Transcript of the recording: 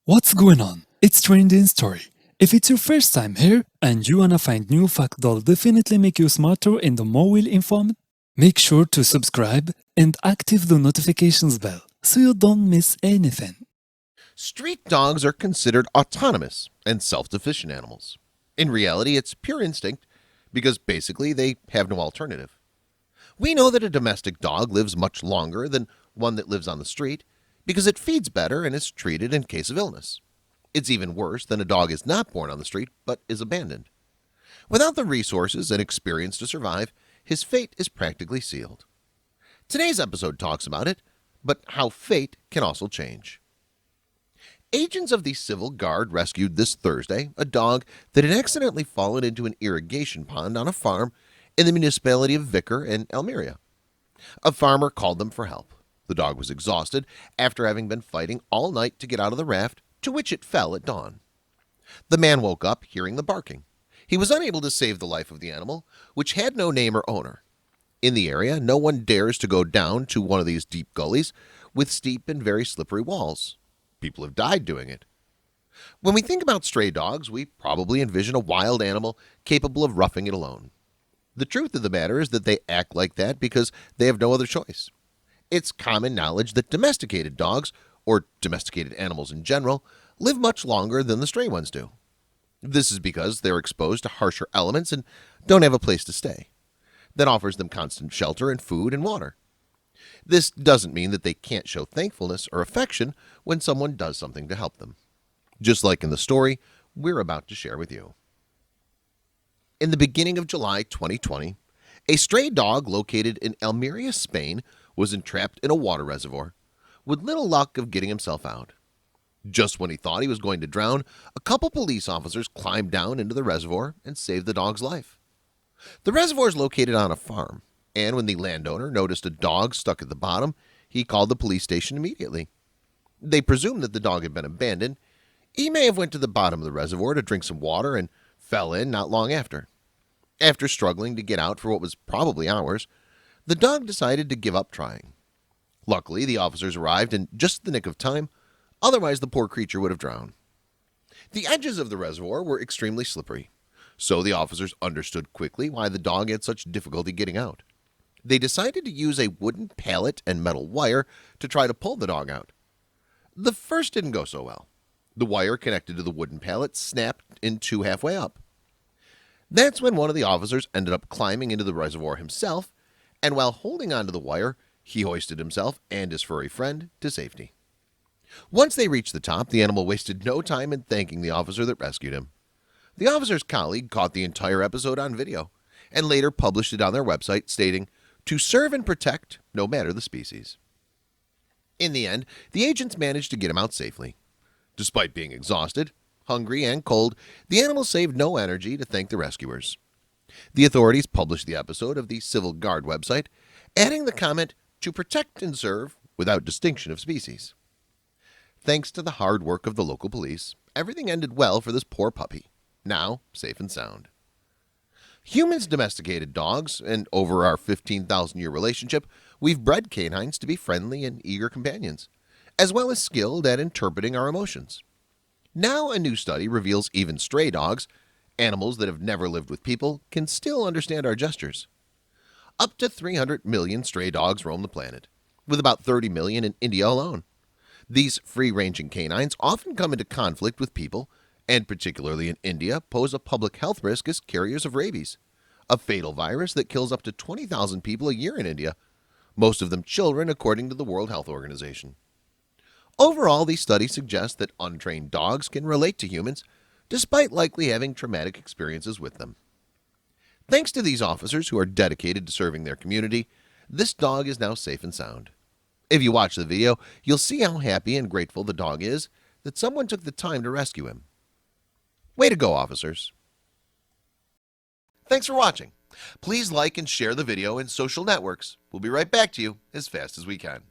What's going on? It's Trending Story. If it's your first time here and you wanna find new fact that'll definitely make you smarter and more well informed, make sure to subscribe and active the notifications bell so you don't miss anything. Street dogs are considered autonomous and self-sufficient animals. In reality, it's pure instinct because basically they have no alternative. We know that a domestic dog lives much longer than one that lives on the street because it feeds better and is treated in case of illness. It's even worse than a dog is not born on the street but is abandoned. Without the resources and experience to survive, his fate is practically sealed. Today's episode talks about it, but how fate can also change. Agents of the Civil Guard rescued this Thursday a dog that had accidentally fallen into an irrigation pond on a farm in the municipality of Vicar in Almeria. A farmer called them for help. The dog was exhausted after having been fighting all night to get out of the raft, to which it fell at dawn. The man woke up hearing the barking. He was unable to save the life of the animal, which had no name or owner. In the area, no one dares to go down to one of these deep gullies with steep and very slippery walls. People have died doing it. When we think about stray dogs, we probably envision a wild animal capable of roughing it alone. The truth of the matter is that they act like that because they have no other choice. It's common knowledge that domesticated dogs, or domesticated animals in general, live much longer than the stray ones do. This is because they're exposed to harsher elements and don't have a place to stay. That offers them constant shelter and food and water. This doesn't mean that they can't show thankfulness or affection when someone does something to help them. Just like in the story we're about to share with you. In the beginning of July 2020, a stray dog located in Almeria, Spain, was entrapped in a water reservoir, with little luck of getting himself out. Just when he thought he was going to drown, a couple police officers climbed down into the reservoir and saved the dog's life. The reservoir is located on a farm, and when the landowner noticed a dog stuck at the bottom, he called the police station immediately. They presumed that the dog had been abandoned. He may have went to the bottom of the reservoir to drink some water and fell in not long after. After struggling to get out for what was probably hours, the dog decided to give up trying. Luckily, the officers arrived in just the nick of time, otherwise the poor creature would have drowned. The edges of the reservoir were extremely slippery, so the officers understood quickly why the dog had such difficulty getting out. They decided to use a wooden pallet and metal wire to try to pull the dog out. The first didn't go so well. The wire connected to the wooden pallet snapped in two halfway up. That's when one of the officers ended up climbing into the reservoir himself, and while holding onto the wire, he hoisted himself and his furry friend to safety. Once they reached the top, the animal wasted no time in thanking the officer that rescued him. The officer's colleague caught the entire episode on video and later published it on their website, stating, "To serve and protect, no matter the species." In the end, the agents managed to get him out safely. Despite being exhausted, hungry, and cold, the animal saved no energy to thank the rescuers. The authorities published the episode of the Civil Guard website, adding the comment, "To protect and serve without distinction of species." Thanks to the hard work of the local police, everything ended well for this poor puppy, now safe and sound. Humans domesticated dogs, and over our 15,000-year relationship, we've bred canines to be friendly and eager companions, as well as skilled at interpreting our emotions. Now a new study reveals even stray dogs, animals that have never lived with people, can still understand our gestures. Up to 300 million stray dogs roam the planet, with about 30 million in India alone. These free-ranging canines often come into conflict with people, and particularly in India, pose a public health risk as carriers of rabies, a fatal virus that kills up to 20,000 people a year in India, most of them children according to the World Health Organization. Overall, these studies suggest that untrained dogs can relate to humans, despite likely having traumatic experiences with them. Thanks to these officers who are dedicated to serving their community, this dog is now safe and sound. If you watch the video, you'll see how happy and grateful the dog is that someone took the time to rescue him. Way to go, officers. Thanks for watching. Please like and share the video in social networks. We'll be right back to you as fast as we can.